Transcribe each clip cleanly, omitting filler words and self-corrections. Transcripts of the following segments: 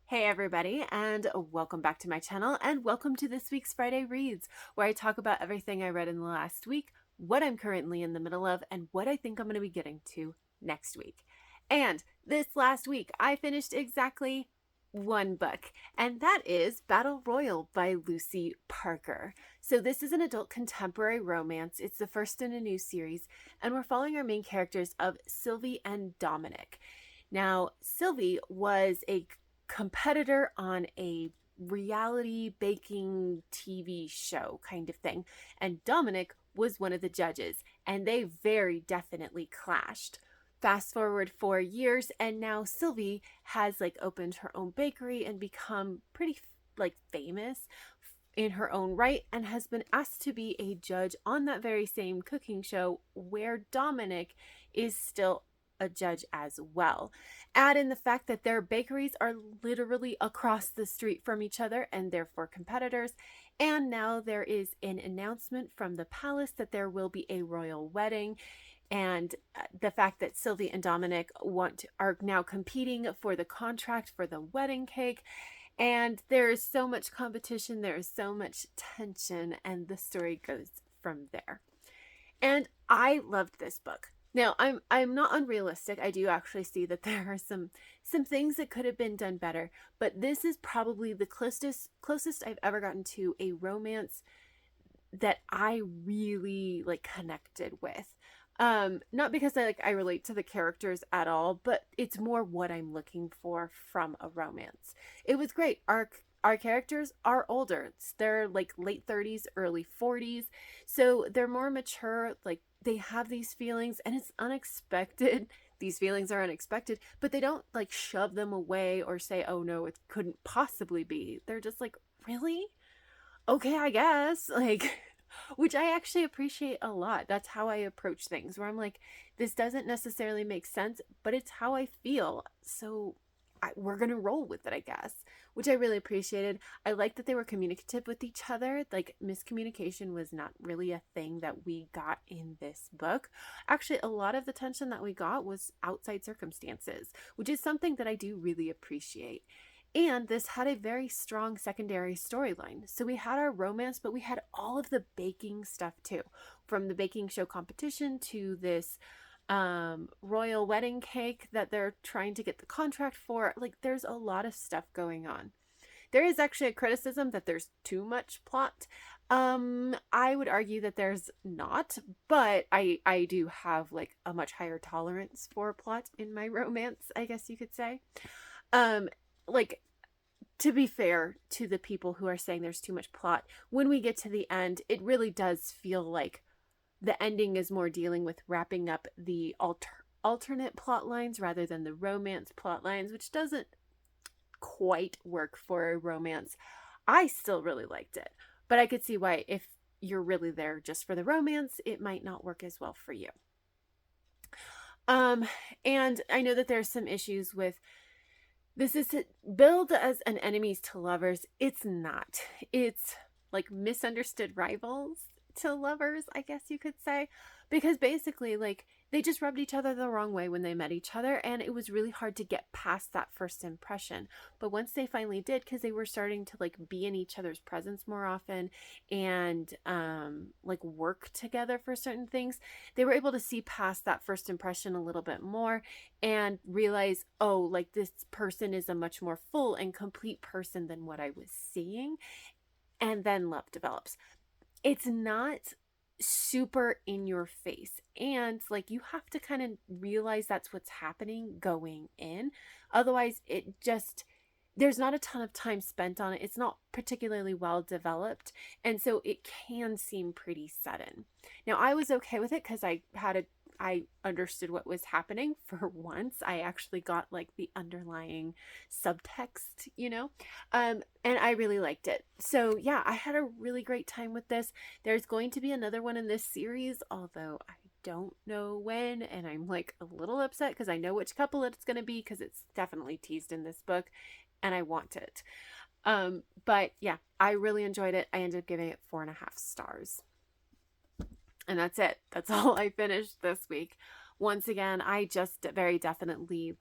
Hey everybody, and welcome back to my channel, and welcome to this week's Friday Reads, where I talk about everything I read in the last week, what I'm currently in the middle of, and what I think I'm going to be getting to next week. And this last week, I finished exactly one book, and that is Battle Royal by Lucy Parker. So this is an adult contemporary romance. It's the first in a new series, and we're following our main characters of Sylvie and Dominic. Now, Sylvie was a competitor on a reality baking TV show kind of thing, and Dominic was one of the judges, and they very definitely clashed. Fast forward 4 years, and now Sylvie has opened her own bakery and become pretty famous in her own right, and has been asked to be a judge on that very same cooking show where Dominic is still a judge as well. Add in the fact that their bakeries are literally across the street from each other and therefore competitors. And now there is an announcement from the palace that there will be a royal wedding. And the fact that Sylvie and Dominic are now competing for the contract for the wedding cake. And there is so much competition, there is so much tension, and the story goes from there. And I loved this book. Now, I'm not unrealistic. I do actually see that there are some things that could have been done better, but this is probably the closest I've ever gotten to a romance that I really connected with. Not because I relate to the characters at all, but it's more what I'm looking for from a romance. It was great. Our characters are older. They're late 30s, early 40s. So they're more mature. They have these feelings, and it's unexpected. These feelings are unexpected, but they don't shove them away or say, oh no, it couldn't possibly be. They're just really? Okay, I guess. Which I actually appreciate a lot. That's how I approach things, where I'm this doesn't necessarily make sense, but it's how I feel. So we're going to roll with it, I guess, which I really appreciated. I like that they were communicative with each other. Miscommunication was not really a thing that we got in this book. Actually, a lot of the tension that we got was outside circumstances, which is something that I do really appreciate. And this had a very strong secondary storyline. So we had our romance, but we had all of the baking stuff too. From the baking show competition to this royal wedding cake that they're trying to get the contract for. There's a lot of stuff going on. There is actually a criticism that there's too much plot. I would argue that there's not, but I do have a much higher tolerance for plot in my romance, I guess you could say. To be fair to the people who are saying there's too much plot, when we get to the end, it really does feel like the ending is more dealing with wrapping up the alternate plot lines rather than the romance plot lines, which doesn't quite work for a romance. I still really liked it, but I could see why if you're really there just for the romance, it might not work as well for you. And I know that there's some issues with this is billed as an enemies to lovers. It's not. It's misunderstood rivals to lovers, I guess you could say, because basically they just rubbed each other the wrong way when they met each other, and it was really hard to get past that first impression. But once they finally did, because they were starting to be in each other's presence more often and work together for certain things, they were able to see past that first impression a little bit more and realize, oh, this person is a much more full and complete person than what I was seeing. And then love develops. It's not super in your face, and you have to kind of realize that's what's happening going in. Otherwise, there's not a ton of time spent on it. It's not particularly well developed, and so it can seem pretty sudden. Now, I was okay with it because I understood what was happening for once. I actually got the underlying subtext, and I really liked it. So yeah, I had a really great time with this. There's going to be another one in this series, although I don't know when, and I'm a little upset because I know which couple it's going to be because it's definitely teased in this book, and I want it. But yeah, I really enjoyed it. I ended up giving it 4.5 stars. And that's it. That's all I finished this week. Once again, I just very definitely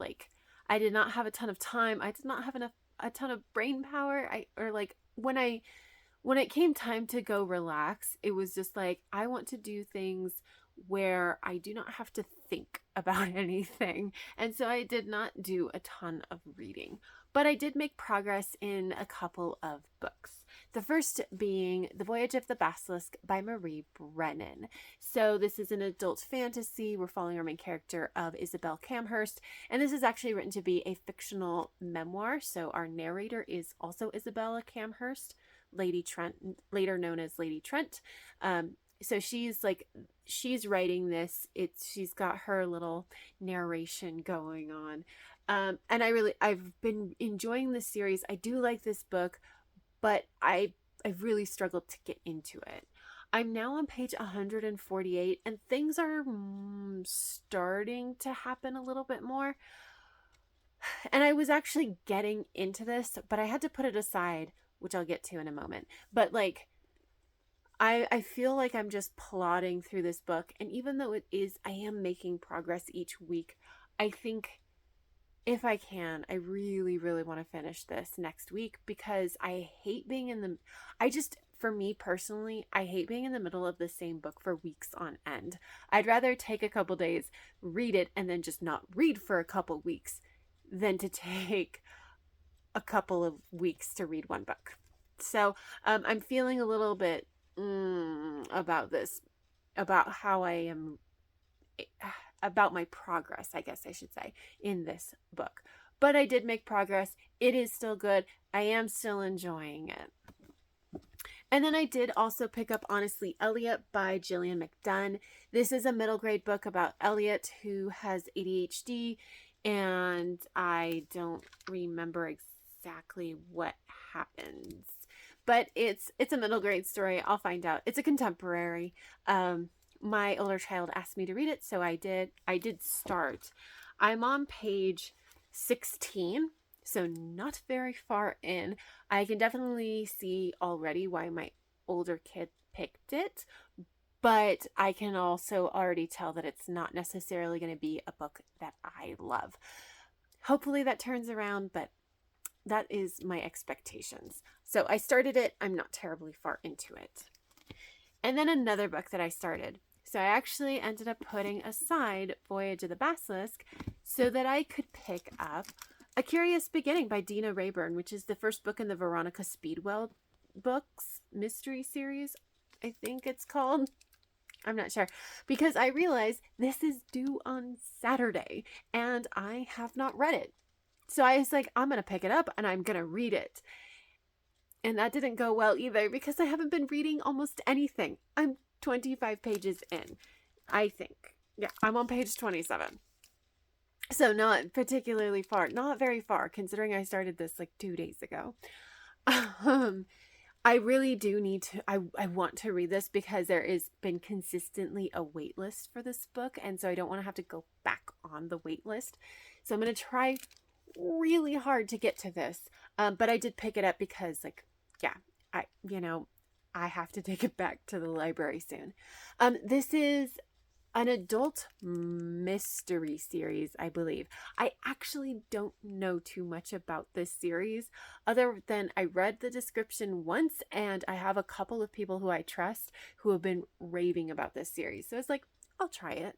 I did not have a ton of time. I did not have enough a ton of brain power. When it came time to go relax, it was just like, I want to do things where I do not have to think about anything. And so I did not do a ton of reading, but I did make progress in a couple of books. The first being The Voyage of the Basilisk by Marie Brennan. So this is an adult fantasy. We're following our main character of Isabel Camhurst, and this is actually written to be a fictional memoir. So our narrator is also Isabella Camhurst, Lady Trent, later known as Lady Trent. So she's writing this. She's got her little narration going on. And I've been enjoying this series. I do like this book, but I've really struggled to get into it. I'm now on page 148, and things are starting to happen a little bit more. And I was actually getting into this, but I had to put it aside, which I'll get to in a moment. But like, I feel like I'm just plodding through this book. And even though I am making progress each week, I think if I can, I really, really want to finish this next week, because for me personally, I hate being in the middle of the same book for weeks on end. I'd rather take a couple days, read it, and then just not read for a couple weeks than to take a couple of weeks to read one book. So I'm feeling a little bit about this, about how I am, about my progress, I guess I should say, in this book. But I did make progress. It is still good. I am still enjoying it. And then I did also pick up Honestly Elliot by Gillian McDunn. This is a middle grade book about Elliot, who has ADHD, and I don't remember exactly what happens. But it's a middle grade story. I'll find out. It's a contemporary. My older child asked me to read it, so I did. I did start. I'm on page 16, so not very far in. I can definitely see already why my older kid picked it, but I can also already tell that it's not necessarily going to be a book that I love. Hopefully that turns around, but that is my expectations. So I started it. I'm not terribly far into it. And then another book that I started. So I actually ended up putting aside Voyage of the Basilisk so that I could pick up A Curious Beginning by Dina Rayburn, which is the first book in the Veronica Speedwell books mystery series, I think it's called. I'm not sure, because I realized this is due on Saturday and I have not read it. So I was like, I'm going to pick it up and I'm going to read it. And that didn't go well either, because I haven't been reading almost anything. I'm 25 pages in, I think. Yeah, I'm on page 27. So not particularly far, not very far, considering I started this like 2 days ago. I really do need to, I want to read this because there has been consistently a wait list for this book. And so I don't want to have to go back on the wait list. So I'm going to try really hard to get to this. But I did pick it up because I have to take it back to the library soon. This is an adult mystery series, I believe. I actually don't know too much about this series, other than I read the description once, and I have a couple of people who I trust who have been raving about this series. So it's like, I'll try it.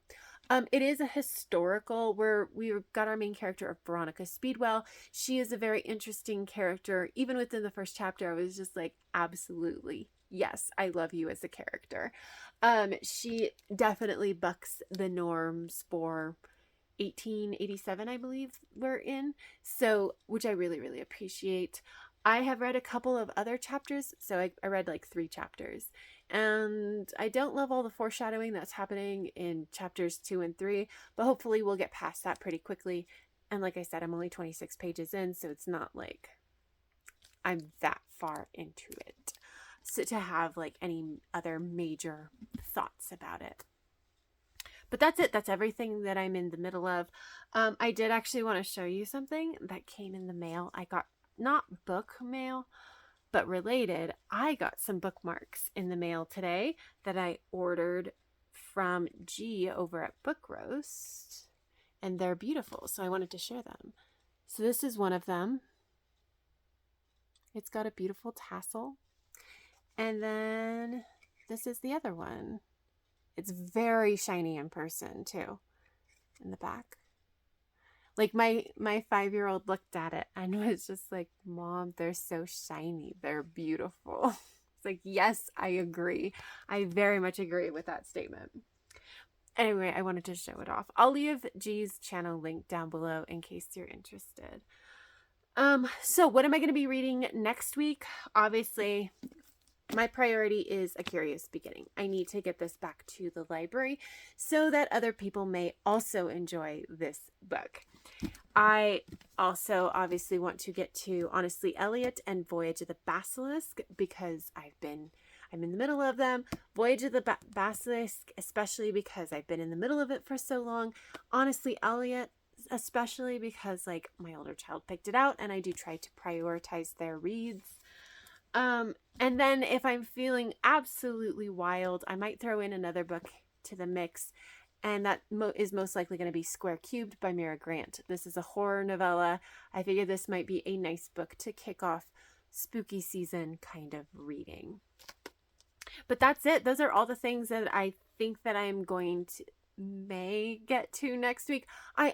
It is a historical where we've got our main character of Veronica Speedwell. She is a very interesting character. Even within the first chapter, I was just like, absolutely, yes, I love you as a character. She definitely bucks the norms for 1887, I believe we're in. So, which I really, really appreciate. I have read a couple of other chapters. So I read like 3 chapters. And I don't love all the foreshadowing that's happening in chapters 2 and 3, but hopefully we'll get past that pretty quickly. And like I said, I'm only 26 pages in, so it's not like I'm that far into it. So to have like any other major thoughts about it. But that's it. That's everything that I'm in the middle of. I did actually want to show you something that came in the mail. I got not book mail, but related. I got some bookmarks in the mail today that I ordered from G over at Book Roast, and they're beautiful. So I wanted to share them. So this is one of them. It's got a beautiful tassel. And then this is the other one. It's very shiny in person too, in the back. Like my 5-year-old looked at it and was just like, Mom, they're so shiny. They're beautiful. It's like, yes, I agree. I very much agree with that statement. Anyway, I wanted to show it off. I'll leave G's channel link down below in case you're interested. So what am I going to be reading next week? Obviously, my priority is A Curious Beginning. I need to get this back to the library so that other people may also enjoy this book. I also obviously want to get to Honestly Elliot and Voyage of the Basilisk because I'm in the middle of them. Voyage of the Basilisk, especially because I've been in the middle of it for so long. Honestly Elliot, especially because like my older child picked it out and I do try to prioritize their reads. And then if I'm feeling absolutely wild, I might throw in another book to the mix. And that is most likely going to be Square Cubed by Mira Grant. This is a horror novella. I figured this might be a nice book to kick off spooky season kind of reading. But that's it. Those are all the things that I think that I'm going to may get to next week. I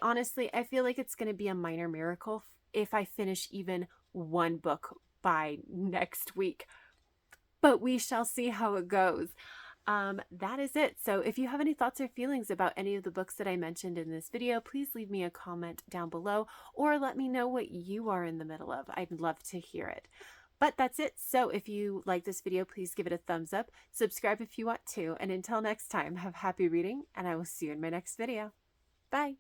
feel like it's going to be a minor miracle if I finish even one book by next week. But we shall see how it goes. That is it. So if you have any thoughts or feelings about any of the books that I mentioned in this video, please leave me a comment down below or let me know what you are in the middle of. I'd love to hear it. But that's it. So if you like this video, please give it a thumbs up, subscribe if you want to, and until next time, have happy reading, and I will see you in my next video. Bye.